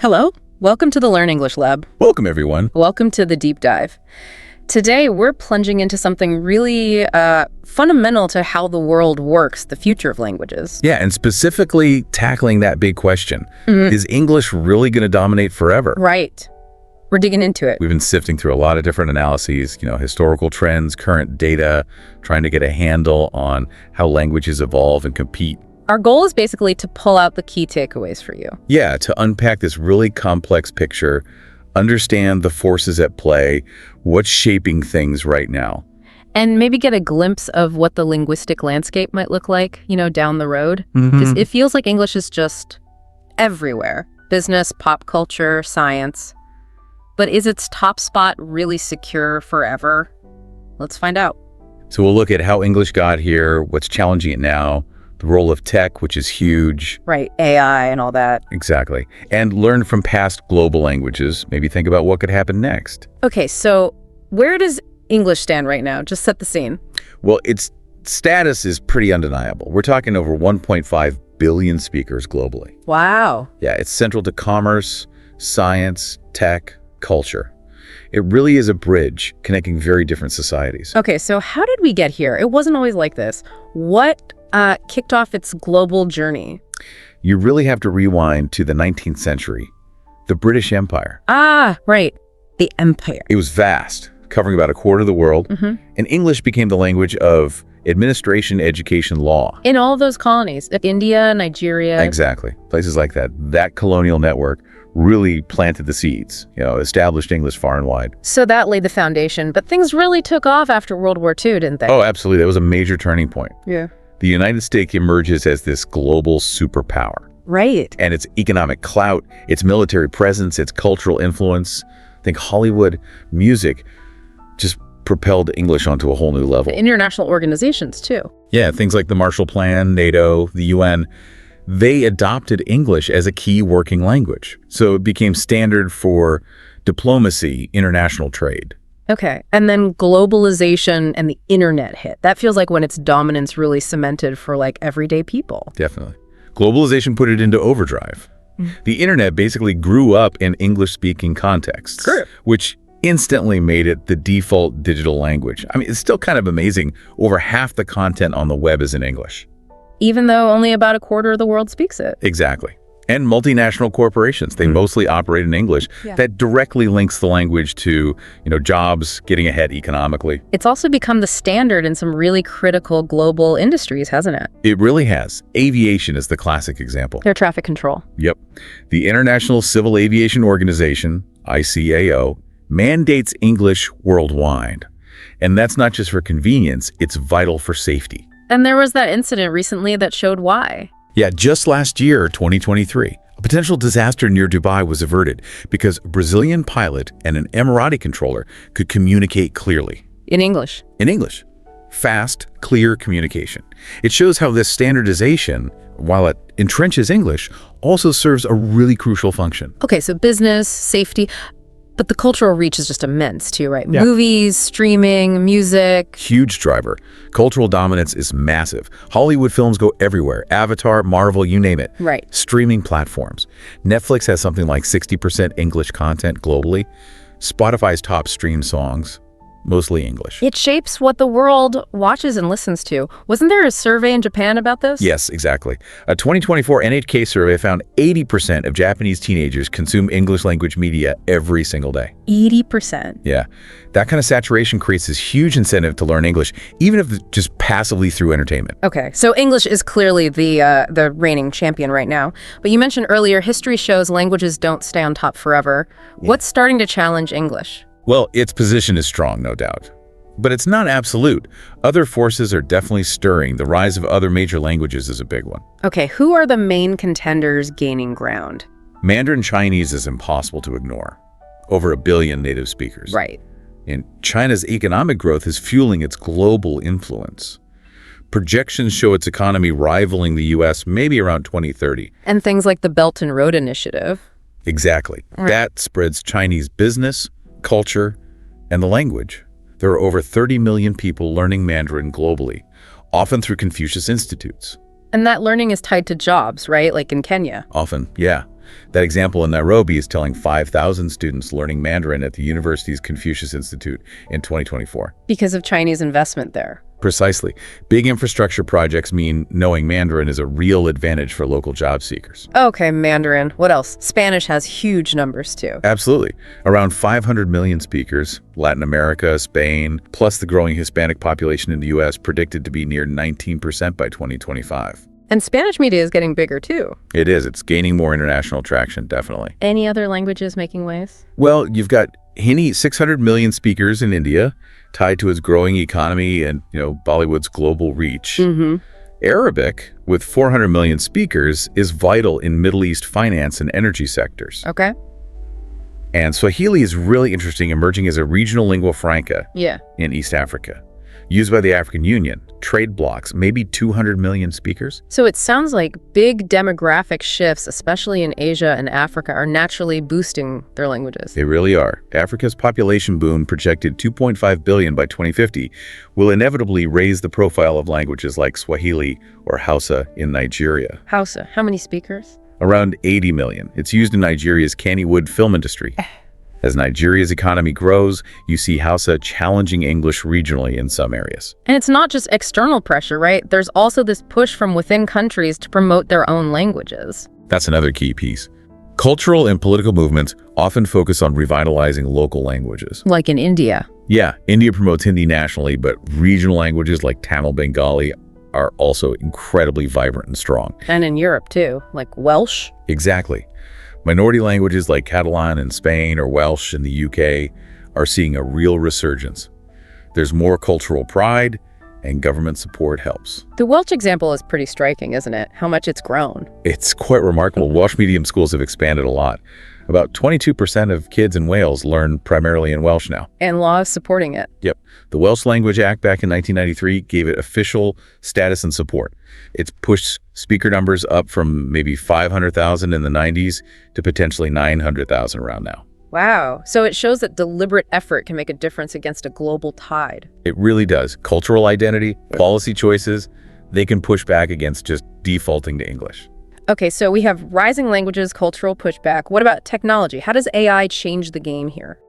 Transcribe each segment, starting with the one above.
Hello, welcome to the Learn English Lab. Welcome, everyone. Welcome to the deep dive. Today, we're plunging into something really fundamental to how the world works, the future of languages. Yeah, and specifically tackling that big question. Is English really going to dominate forever? Right. We're digging into it. We've been sifting through a lot of different analyses, historical trends, current data, trying to get a handle on how languages evolve and compete. Our goal is basically to pull out the key takeaways for you. Yeah, to unpack this really complex picture, understand the forces at play, what's shaping things right now. And maybe get a glimpse of what the linguistic landscape might look like, down the road. Because it feels like English is just everywhere. Business, pop culture, science. But is its top spot really secure forever? Let's find out. So we'll look at how English got here, what's challenging it now, the role of tech, which is huge. Right, AI and all that. Exactly. And learn from past global languages. Maybe think about what could happen next. Okay, so where does English stand right now? Just set the scene. Well, its status is pretty undeniable. We're talking over 1.5 billion speakers globally. Wow. Yeah, it's central to commerce, science, tech, culture. It really is a bridge connecting very different societies. Okay, so how did we get here? It wasn't always like this. What kicked off its global journey? You really have to rewind to the 19th century, the British Empire. Ah, right. The empire. It was vast, covering about a quarter of the world, and English became the language of administration, education, law. In all of those colonies, India, Nigeria. Exactly. Places like that. That colonial network really planted the seeds, established English far and wide. So that laid the foundation, but things really took off after World War II, didn't they? Oh, absolutely. That was a major turning point. Yeah. The United States emerges as this global superpower. Right. And its economic clout, its military presence, its cultural influence, I think Hollywood, music, just propelled English onto a whole new level. International organizations, too. Yeah, things like the Marshall Plan, NATO, the UN, they adopted English as a key working language. So it became standard for diplomacy, international trade. Okay, and then globalization and the internet hit. That feels like when its dominance really cemented for everyday people. Definitely. Globalization put it into overdrive. The internet basically grew up in English-speaking contexts, Correct. which instantly made it the default digital language. I mean, it's still kind of amazing. Over half the content on the web is in English. Even though only about a quarter of the world speaks it. Exactly. And multinational corporations, they mostly operate in English. Yeah. That directly links the language to, jobs, getting ahead economically. It's also become the standard in some really critical global industries, hasn't it? It really has. Aviation is the classic example. Air traffic control. Yep. The International Civil Aviation Organization, ICAO, mandates English worldwide. And that's not just for convenience, it's vital for safety. And there was that incident recently that showed why. Yeah, just last year, 2023, a potential disaster near Dubai was averted because a Brazilian pilot and an Emirati controller could communicate clearly. In English. In English. Fast, clear communication. It shows how this standardization, while it entrenches English, also serves a really crucial function. Okay, so business, safety, but the cultural reach is just immense too, right? Yeah. Movies, streaming, music. Huge driver. Cultural dominance is massive. Hollywood films go everywhere. Avatar, Marvel, you name it. Right. Streaming platforms. Netflix has something like 60% English content globally. Spotify's top stream songs, mostly English. It shapes what the world watches and listens to. Wasn't there a survey in Japan about this? Yes, exactly. A 2024 NHK survey found 80% of Japanese teenagers consume English language media every single day. 80%. Yeah. That kind of saturation creates this huge incentive to learn English, even if just passively through entertainment. Okay, so English is clearly the reigning champion right now. But you mentioned earlier, history shows languages don't stay on top forever. Yeah. What's starting to challenge English? Well, its position is strong, no doubt. But it's not absolute. Other forces are definitely stirring. The rise of other major languages is a big one. Okay, who are the main contenders gaining ground? Mandarin Chinese is impossible to ignore. Over 1 billion native speakers. Right. And China's economic growth is fueling its global influence. Projections show its economy rivaling the U.S. maybe around 2030. And things like the Belt and Road Initiative. Exactly. Right. That spreads Chinese business, culture, and the language. There are over 30 million people learning Mandarin globally, often through Confucius Institutes. And that learning is tied to jobs, right? Like in Kenya. Often, yeah. That example in Nairobi is telling 5,000 students learning Mandarin at the university's Confucius Institute in 2024. Because of Chinese investment there. Precisely. Big infrastructure projects mean knowing Mandarin is a real advantage for local job seekers. Okay, Mandarin. What else? Spanish has huge numbers too. Absolutely. Around 500 million speakers, Latin America, Spain, plus the growing Hispanic population in the U.S. predicted to be near 19% by 2025. And Spanish media is getting bigger too. It is. It's gaining more international traction, definitely. Any other languages making waves? Well, you've got Hindi, 600 million speakers in India, tied to its growing economy and, Bollywood's global reach. Arabic, with 400 million speakers, is vital in Middle East finance and energy sectors. Okay. And Swahili is really interesting, emerging as a regional lingua franca in East Africa. Used by the African Union, trade blocs, maybe 200 million speakers. So it sounds like big demographic shifts, especially in Asia and Africa, are naturally boosting their languages. They really are. Africa's population boom, projected 2.5 billion by 2050, will inevitably raise the profile of languages like Swahili or Hausa in Nigeria. Hausa, how many speakers? Around 80 million. It's used in Nigeria's Kannywood film industry. As Nigeria's economy grows, you see Hausa challenging English regionally in some areas. And it's not just external pressure, right? There's also this push from within countries to promote their own languages. That's another key piece. Cultural and political movements often focus on revitalizing local languages. Like in India. Yeah, India promotes Hindi nationally, but regional languages like Tamil, Bengali are also incredibly vibrant and strong. And in Europe too, like Welsh. Exactly. Minority languages like Catalan in Spain or Welsh in the UK are seeing a real resurgence. There's more cultural pride, and government support helps. The Welsh example is pretty striking, isn't it? How much it's grown. It's quite remarkable. Welsh medium schools have expanded a lot. About 22% of kids in Wales learn primarily in Welsh now. And laws supporting it. Yep. The Welsh Language Act back in 1993 gave it official status and support. It's pushed speaker numbers up from maybe 500,000 in the 90s to potentially 900,000 around now. Wow. So it shows that deliberate effort can make a difference against a global tide. It really does. Cultural identity, policy choices, they can push back against just defaulting to English. Okay, so we have rising languages, cultural pushback. What about technology? How does AI change the game here?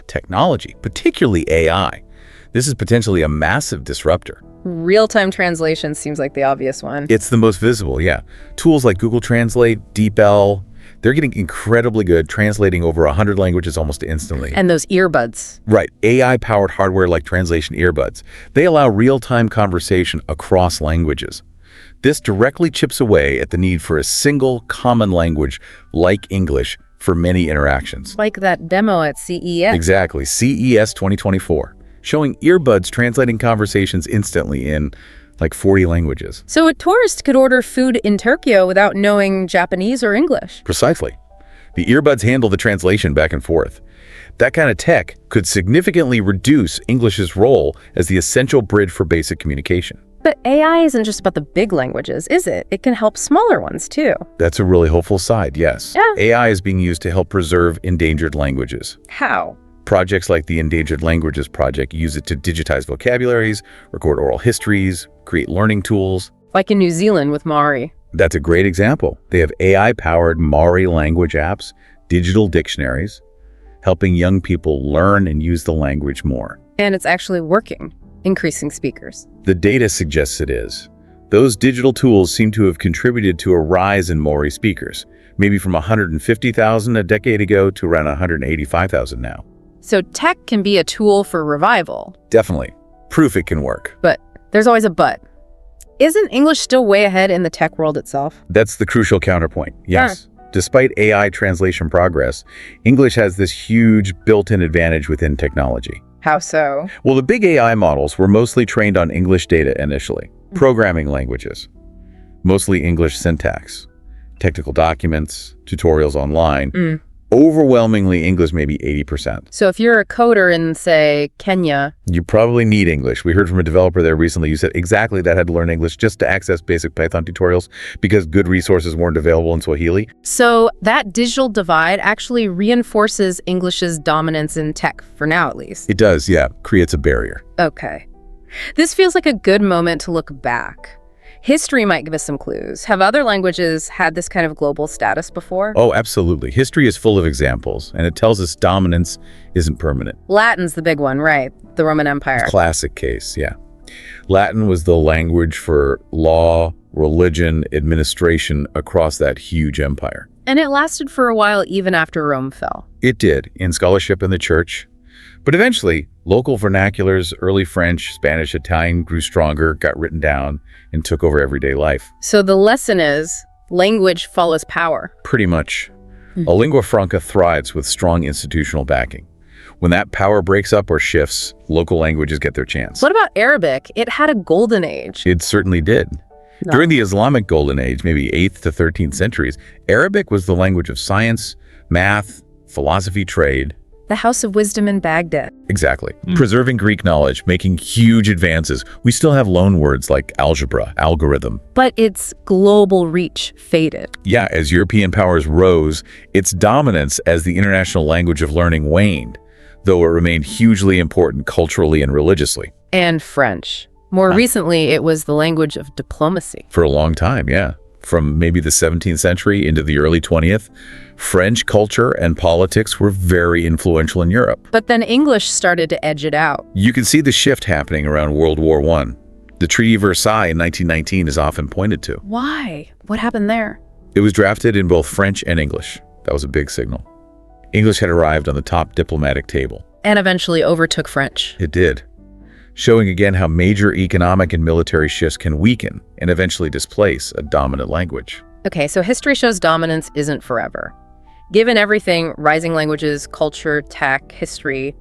Technology, particularly AI. This is potentially a massive disruptor. Real-time translation seems like the obvious one. It's the most visible, yeah. Tools like Google Translate, DeepL, they're getting incredibly good, translating over 100 languages almost instantly. And those earbuds. Right. AI-powered hardware like translation earbuds. They allow real-time conversation across languages. This directly chips away at the need for a single common language like English for many interactions. Like that demo at CES. Exactly. CES 2024. Showing earbuds translating conversations instantly in like 40 languages. So a tourist could order food in Tokyo without knowing Japanese or English. Precisely. The earbuds handle the translation back and forth. That kind of tech could significantly reduce English's role as the essential bridge for basic communication. But AI isn't just about the big languages, is it? It can help smaller ones too. That's a really hopeful side, yes. Yeah. AI is being used to help preserve endangered languages. How? Projects like the Endangered Languages Project use it to digitize vocabularies, record oral histories, create learning tools. Like in New Zealand with Maori. That's a great example. They have AI-powered Maori language apps, digital dictionaries, helping young people learn and use the language more. And it's actually working, increasing speakers. The data suggests it is. Those digital tools seem to have contributed to a rise in Maori speakers, maybe from 150,000 a decade ago to around 185,000 now. So tech can be a tool for revival. Definitely. Proof it can work. But there's always a but. Isn't English still way ahead in the tech world itself? That's the crucial counterpoint, yes. Despite AI translation progress, English has this huge built-in advantage within technology. How so? Well, the big AI models were mostly trained on English data initially. Programming languages, mostly English syntax, technical documents, tutorials online. Overwhelmingly English, maybe 80%. So if you're a coder in, say, Kenya... You probably need English. We heard from a developer there recently who said exactly that, had to learn English just to access basic Python tutorials because good resources weren't available in Swahili. So that digital divide actually reinforces English's dominance in tech, for now at least. It does, yeah. Creates a barrier. Okay. This feels like a good moment to look back. History might give us some clues. Have other languages had this kind of global status before? Oh, absolutely. History is full of examples, and it tells us dominance isn't permanent. Latin's the big one, right? The Roman Empire. Classic case, yeah. Latin was the language for law, religion, administration across that huge empire. And it lasted for a while even after Rome fell. It did, in scholarship and the church. But eventually, local vernaculars, early French, Spanish, Italian grew stronger, got written down, and took over everyday life. So the lesson is, language follows power. Pretty much. A lingua franca thrives with strong institutional backing. When that power breaks up or shifts, local languages get their chance. What about Arabic? It had a golden age. It certainly did. No. During the Islamic Golden Age, maybe 8th to 13th centuries, Arabic was the language of science, math, philosophy, trade. The House of Wisdom in Baghdad. Exactly. Preserving Greek knowledge, making huge advances. We still have loan words like algebra, algorithm. But its global reach faded. Yeah, as European powers rose, its dominance as the international language of learning waned, though it remained hugely important culturally and religiously. And French. More recently, it was the language of diplomacy. For a long time, yeah. From maybe the 17th century into the early 20th, French culture and politics were very influential in Europe. But then English started to edge it out. You can see the shift happening around World War I. The Treaty of Versailles in 1919 is often pointed to. Why? What happened there? It was drafted in both French and English. That was a big signal. English had arrived on the top diplomatic table. And eventually overtook French. It did, showing again how major economic and military shifts can weaken and eventually displace a dominant language. Okay, so history shows dominance isn't forever. Given everything, rising languages, culture, tech, history,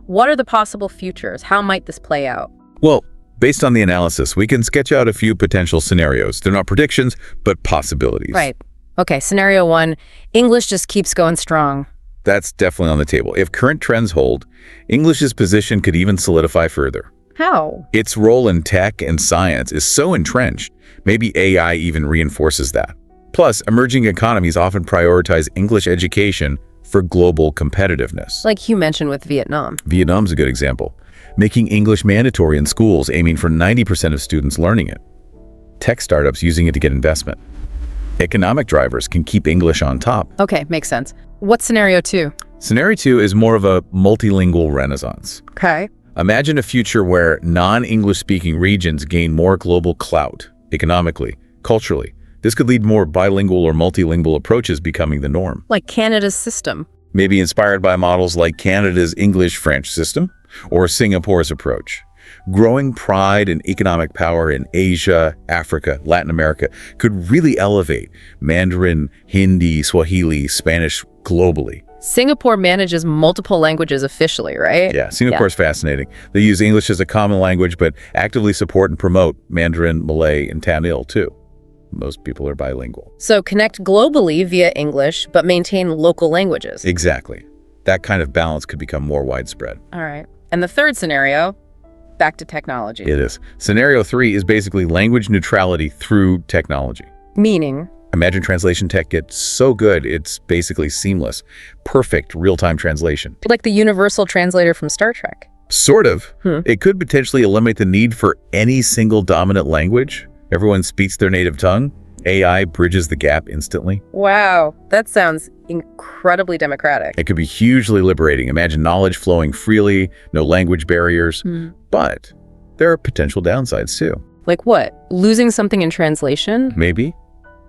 what are the possible futures? How might this play out? Well, based on the analysis, we can sketch out a few potential scenarios. They're not predictions, but possibilities. Right. Okay, scenario 1, English just keeps going strong. That's definitely on the table. If current trends hold, English's position could even solidify further. How? Its role in tech and science is so entrenched, maybe AI even reinforces that. Plus, emerging economies often prioritize English education for global competitiveness. Like you mentioned with Vietnam. Vietnam's a good example, making English mandatory in schools, aiming for 90% of students learning it. Tech startups using it to get investment. Economic drivers can keep English on top. Okay, makes sense. What's scenario 2? Scenario 2 is more of a multilingual renaissance. Okay. Imagine a future where non-English speaking regions gain more global clout, economically, culturally. This could lead more bilingual or multilingual approaches becoming the norm. Like Canada's system. Maybe inspired by models like Canada's English-French system or Singapore's approach. Growing pride and economic power in Asia, Africa, Latin America could really elevate Mandarin, Hindi, Swahili, Spanish globally. Singapore manages multiple languages officially, right? Yeah, Singapore's fascinating. They use English as a common language, but actively support and promote Mandarin, Malay, and Tamil too. Most people are bilingual. So connect globally via English, but maintain local languages. Exactly. That kind of balance could become more widespread. All right. And the third scenario, back to technology. It is. Scenario 3 is basically language neutrality through technology. Meaning? Imagine translation tech gets so good, it's basically seamless. Perfect real-time translation. Like the universal translator from Star Trek. Sort of. It could potentially eliminate the need for any single dominant language. Everyone speaks their native tongue. AI bridges the gap instantly. Wow, that sounds incredibly democratic. It could be hugely liberating. Imagine knowledge flowing freely, no language barriers. But there are potential downsides too. Like what? Losing something in translation? Maybe.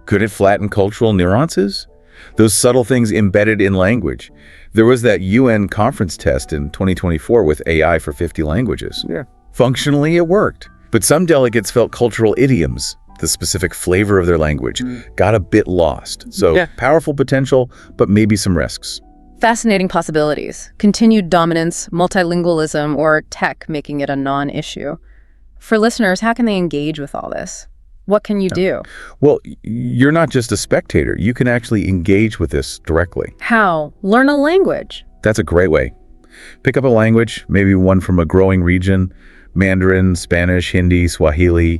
Could it flatten cultural nuances? Those subtle things embedded in language. There was that UN conference test in 2024 with AI for 50 languages. Yeah. Functionally, it worked. But some delegates felt cultural idioms, the specific flavor of their language, got a bit lost. So powerful potential, but maybe some risks. Fascinating possibilities. Continued dominance, multilingualism, or tech making it a non-issue. For listeners, how can they engage with all this? What can you do? Well, you're not just a spectator. You can actually engage with this directly. How? Learn a language. That's a great way. Pick up a language, maybe one from a growing region, Mandarin, Spanish, Hindi, Swahili.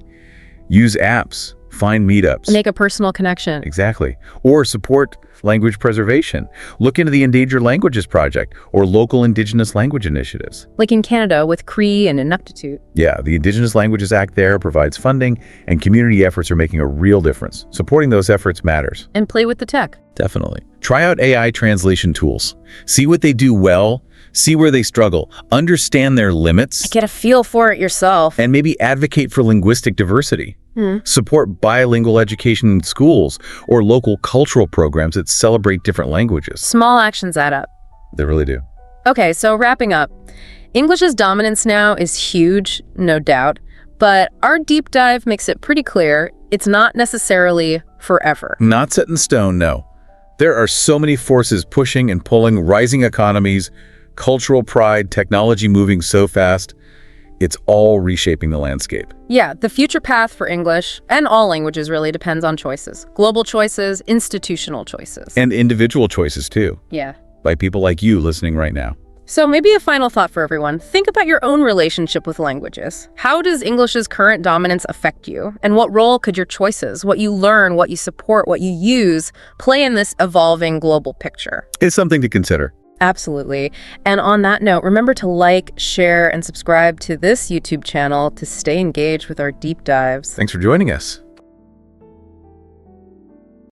Use apps, Find meetups. Make a personal connection. Exactly. Or support language preservation. Look into the Endangered Languages Project or local Indigenous language initiatives. Like in Canada with Cree and Inuktitut. Yeah, the Indigenous Languages Act there provides funding, and community efforts are making a real difference. Supporting those efforts matters. And play with the tech. Definitely. Try out AI translation tools. See what they do well, see where they struggle, understand their limits, Get a feel for it yourself. and maybe advocate for linguistic diversity. Support bilingual education in schools or local cultural programs that celebrate different languages. Small actions add up. They really do. Okay, so wrapping up. English's dominance now is huge, no doubt, but our deep dive makes it pretty clear it's not necessarily forever. Not set in stone, no. There are so many forces pushing and pulling, rising economies, cultural pride, technology moving so fast. It's all reshaping the landscape. Yeah, the future path for English, and all languages really, depends on choices. Global choices, institutional choices. And individual choices too, Yeah. by people like you listening right now. So maybe a final thought for everyone. Think about your own relationship with languages. How does English's current dominance affect you? And what role could your choices, what you learn, what you support, what you use, play in this evolving global picture? It's something to consider. Absolutely. And on that note, remember to like, share, and subscribe to this YouTube channel to stay engaged with our deep dives. Thanks for joining us.